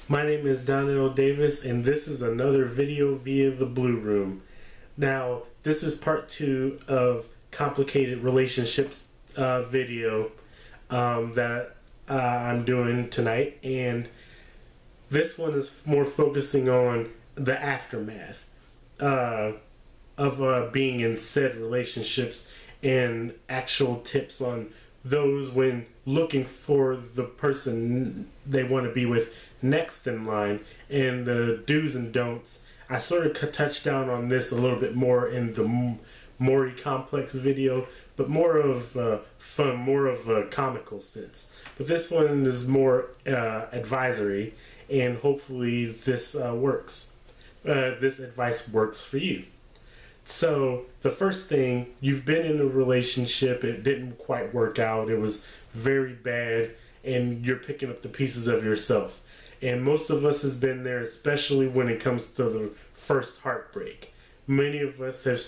My name is Donnell Davis, and this is another video via the Blue Room. Now, this is part 2 of Complicated Relationships video that I'm doing tonight, and this one is more focusing on the aftermath of being in said relationships and actual tips on those when looking for the person they want to be with next in line, and the do's and don'ts. I sort of touched down on this a little bit more in the Maury Complex video, but more of fun, more of a comical sense. But this one is more advisory, and hopefully this works. This advice works for you. So the first thing, you've been in a relationship, it didn't quite work out, it was very bad, and you're picking up the pieces of yourself. And most of us has been there, especially when it comes to the first heartbreak. Many of us have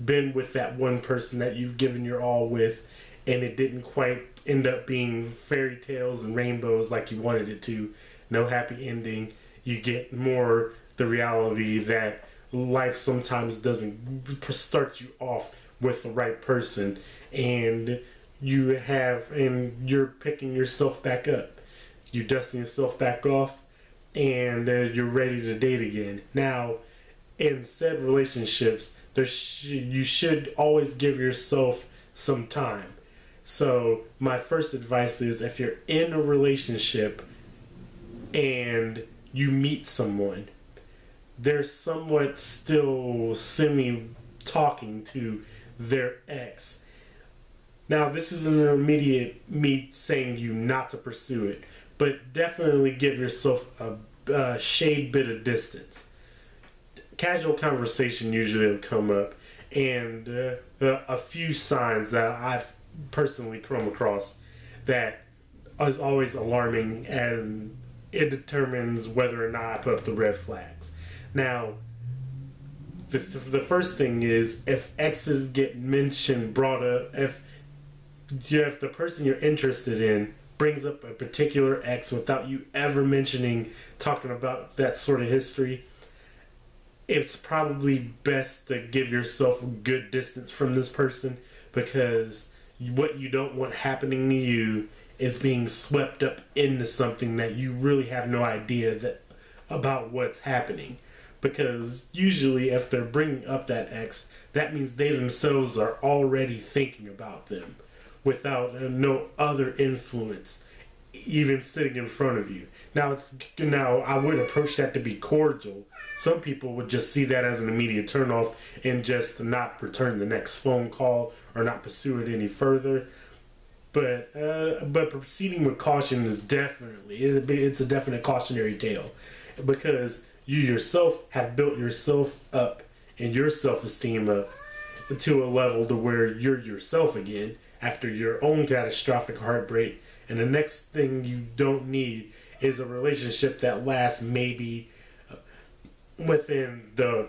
been with that one person that you've given your all with, and it didn't quite end up being fairy tales and rainbows like you wanted it to. No happy ending. You get more the reality that life sometimes doesn't start you off with the right person, and you're picking yourself back up. You're dusting yourself back off, and you're ready to date again. Now, in said relationships, you should always give yourself some time. So my first advice is, if you're in a relationship and you meet someone, they're somewhat still semi-talking to their ex. Now, this isn't an immediate me saying you not to pursue it, but definitely give yourself a shade bit of distance. Casual conversation usually will come up, and a few signs that I've personally come across that is always alarming, and it determines whether or not I put up the red flags. Now, the first thing is, if exes get mentioned, brought up, if the person you're interested in brings up a particular ex without you ever talking about that sort of history, it's probably best to give yourself a good distance from this person, because what you don't want happening to you is being swept up into something that you really have no idea about what's happening. Because usually if they're bringing up that ex, that means they themselves are already thinking about them without no other influence even sitting in front of you. Now, I would approach that to be cordial. Some people would just see that as an immediate turnoff and just not return the next phone call or not pursue it any further. But proceeding with caution is it's a definite cautionary tale, because you yourself have built yourself up and your self-esteem up to a level to where you're yourself again after your own catastrophic heartbreak. And the next thing you don't need is a relationship that lasts maybe within the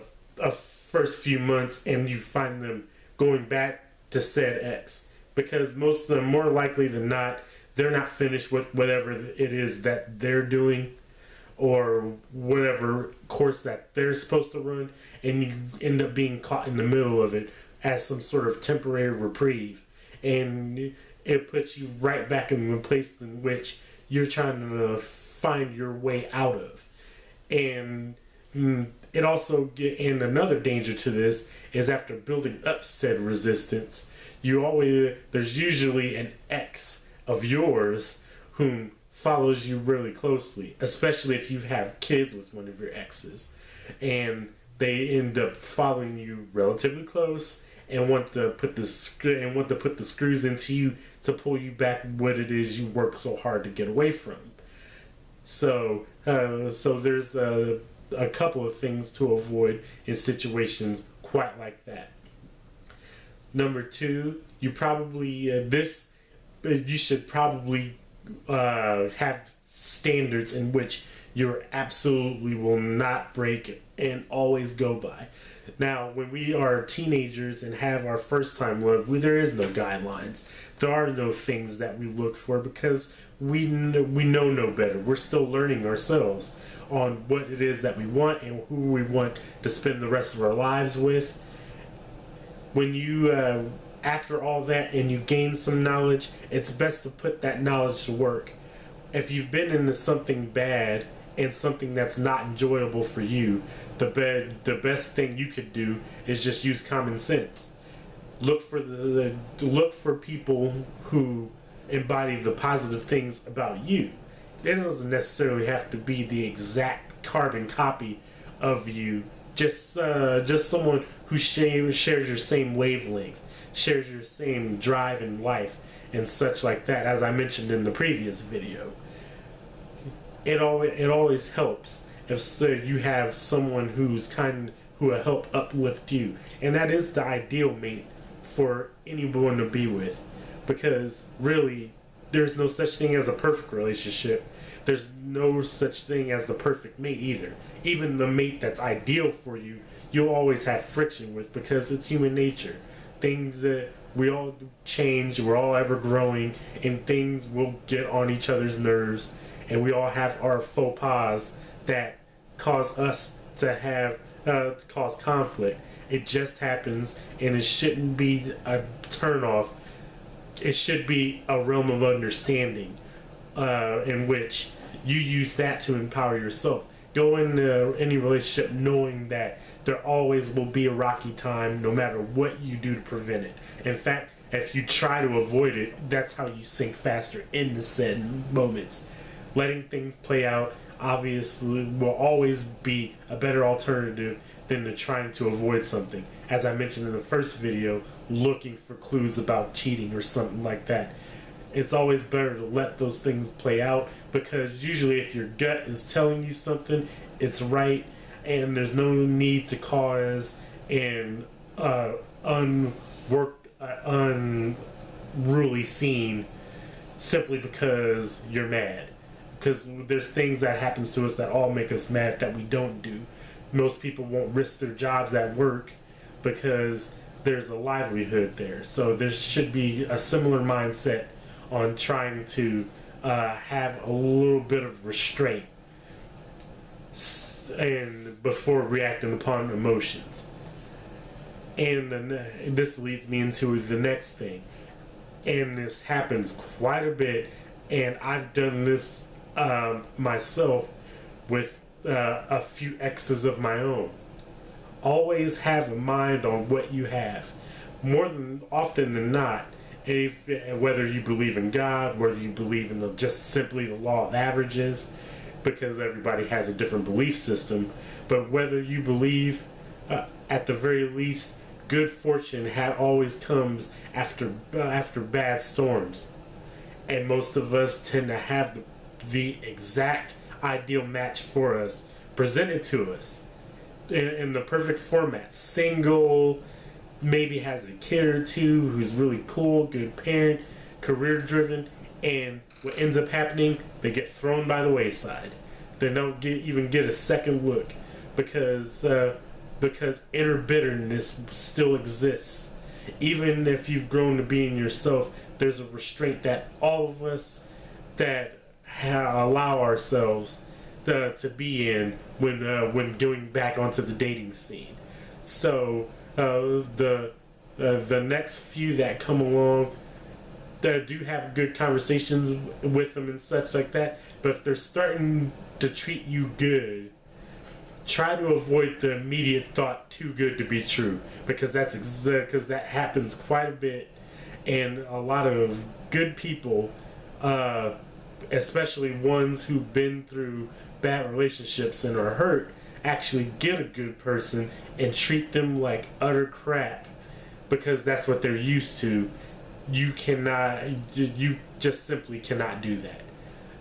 first few months, and you find them going back to said ex. Because most of them, more likely than not, they're not finished with whatever it is that they're doing, or whatever course that they're supposed to run, and you end up being caught in the middle of it as some sort of temporary reprieve, and it puts you right back in the place in which you're trying to find your way out of. And it also and another danger to this is, after building up said resistance, there's usually an ex of yours whom follows you really closely, especially if you have kids with one of your exes, and they end up following you relatively close and want to put the screws into you to pull you back what it is you work so hard to get away from. So there's a couple of things to avoid in situations quite like that. Number 2, you should probably have standards in which you absolutely will not break and always go by. Now, when we are teenagers and have our first time love, there is no guidelines. There are no things that we look for because we know no better. We're still learning ourselves on what it is that we want and who we want to spend the rest of our lives with. When you, after all that and you gain some knowledge, it's best to put that knowledge to work. If you've been into something bad and something that's not enjoyable for you, the best thing you could do is just use common sense. Look for people who embody the positive things about you. It doesn't necessarily have to be the exact carbon copy of you. Just someone who shares your same wavelength, shares your same drive in life, and such like that. As I mentioned in the previous video, it always helps if you have someone who will help uplift you, and that is the ideal mate for anyone to be with, because really there's no such thing as a perfect relationship. There's no such thing as the perfect mate either. Even the mate that's ideal for you, you'll always have friction with, because it's human nature. Things that we all change, we're all ever growing, and things will get on each other's nerves, and we all have our faux pas that cause us to have cause conflict. It just happens, and it shouldn't be a turnoff. It should be a realm of understanding in which you use that to empower yourself. Go into any relationship knowing that there always will be a rocky time no matter what you do to prevent it. In fact, if you try to avoid it, that's how you sink faster in the said moments. Letting things play out obviously will always be a better alternative than to trying to avoid something. As I mentioned in the first video, looking for clues about cheating or something like that. It's always better to let those things play out, because usually if your gut is telling you something, it's right, and there's no need to cause an unruly scene simply because you're mad. Because there's things that happens to us that all make us mad that we don't do. Most people won't risk their jobs at work because there's a livelihood there. So there should be a similar mindset on trying to have a little bit of restraint and before reacting upon emotions. And then this leads me into the next thing, and this happens quite a bit, and I've done this myself with a few exes of my own. Always have a mind on what you have. More than often than not, whether you believe in God, whether you believe in just simply the law of averages, because everybody has a different belief system, but whether you believe, at the very least, good fortune always comes after bad storms, and most of us tend to have the exact ideal match for us presented to us in the perfect format. Single, maybe has a kid or two, who's really cool, good parent, career driven, and what ends up happening, they get thrown by the wayside. They don't even get a second look because inner bitterness still exists. Even if you've grown to being yourself, there's a restraint that all of us that allow ourselves to be in when going back onto the dating scene. So the next few that come along, that do have good conversations with them and such like that, but if they're starting to treat you good, try to avoid the immediate thought too good to be true, because that happens quite a bit, and a lot of good people, especially ones who've been through bad relationships and are hurt, actually get a good person and treat them like utter crap because that's what they're used to. You just simply cannot do that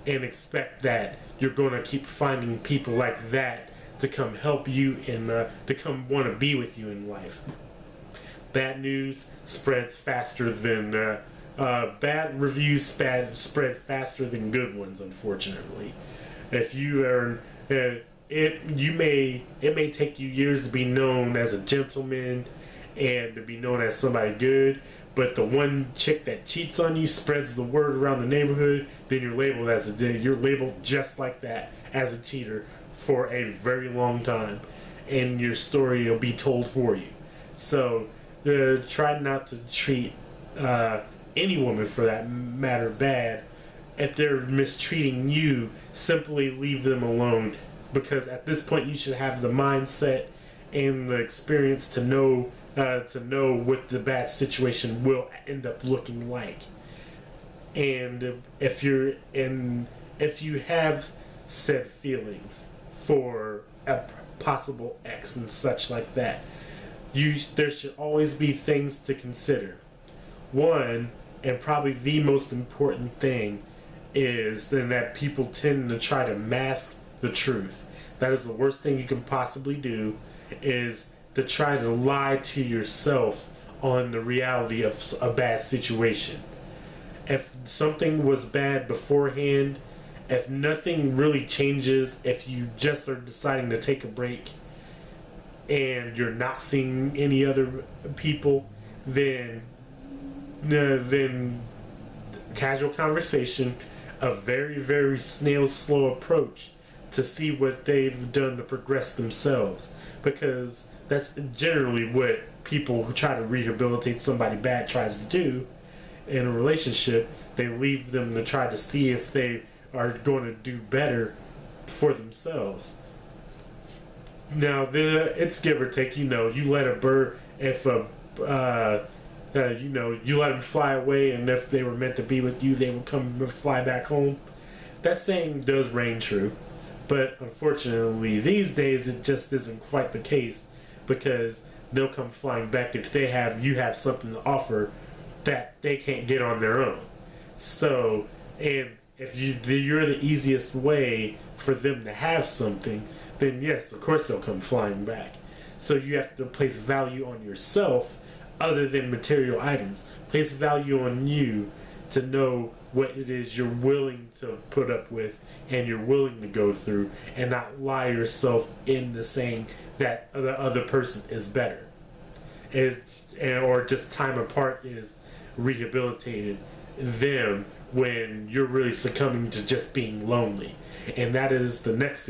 and expect that you're going to keep finding people like that to come help you and to come want to be with you in life. Bad news spreads faster than bad reviews spread faster than good ones, unfortunately. If you are it may take you years to be known as a gentleman and to be known as somebody good, but the one chick that cheats on you spreads the word around the neighborhood, then you're labeled just like that as a cheater for a very long time, and your story will be told for you. So try not to treat any woman, for that matter, bad. If they're mistreating you, simply leave them alone, because at this point you should have the mindset and the experience to know what the bad situation will end up looking like. And if you have said feelings for a possible ex and such like that, there should always be things to consider. One, and probably the most important thing, is then that people tend to try to mask the truth. That is the worst thing you can possibly do, is to try to lie to yourself on the reality of a bad situation. If something was bad beforehand, if nothing really changes, if you just are deciding to take a break and you're not seeing any other people, then casual conversation, a very, very snail slow approach to see what they've done to progress themselves, because that's generally what people who try to rehabilitate somebody bad tries to do in a relationship. They leave them to try to see if they are going to do better for themselves. Now, it's give or take. You let a bird, if you let them fly away, and if they were meant to be with you, they would come and fly back home. That saying does reign true, but unfortunately, these days it just isn't quite the case, because they'll come flying back if you have something to offer that they can't get on their own. So, and if you're the easiest way for them to have something, then yes, of course they'll come flying back. So you have to place value on yourself other than material items. Place value on you to know what it is you're willing to put up with and you're willing to go through, and not lie yourself into saying that the other person is better. Or just time apart is rehabilitated them when you're really succumbing to just being lonely. And that is the next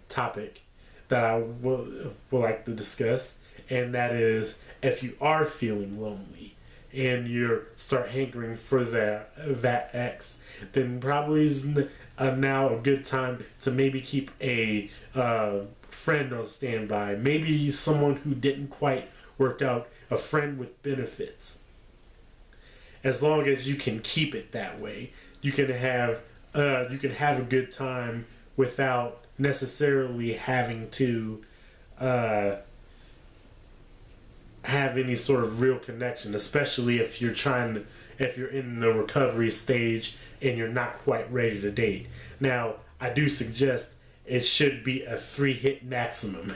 topic that I will like to discuss, and that is, if you are feeling lonely and you start hankering for that ex, then probably is now a good time to maybe keep a friend on standby. Maybe someone who didn't quite work out, a friend with benefits. As long as you can keep it that way, you can have a good time without necessarily having to have any sort of real connection, especially if you're in the recovery stage and you're not quite ready to date. Now, I do suggest it should be a 3-hit maximum.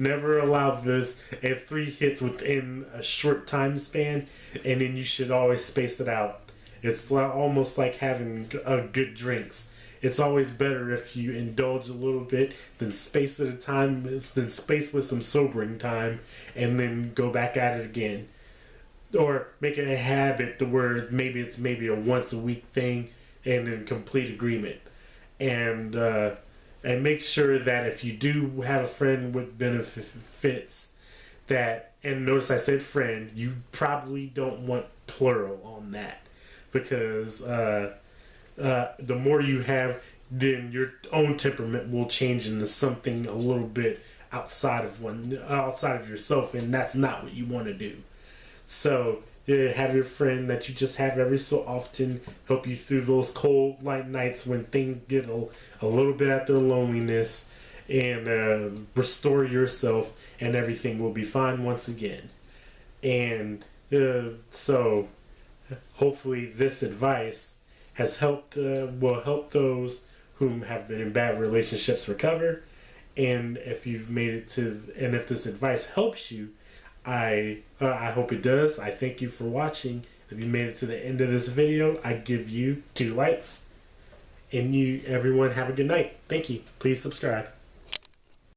Never allow this at 3 hits within a short time span, and then you should always space it out. It's almost like having good drinks. It's always better if you indulge a little bit, then space at a time, then space with some sobering time, and then go back at it again. Or make it a habit to where it's maybe a once a week thing, and in complete agreement. And make sure that if you do have a friend with benefits, and notice I said friend, you probably don't want plural on that, because the more you have, then your own temperament will change into something a little bit outside of yourself, and that's not what you want to do. So have your friend that you just have every so often help you through those cold light nights when things get a little bit at their loneliness, and restore yourself, and everything will be fine once again. And so hopefully this advice will help those whom have been in bad relationships recover. And if if this advice helps you, I hope it does. I thank you for watching. If you made it to the end of this video, I give you 2 likes. And you, everyone, have a good night. Thank you. Please subscribe.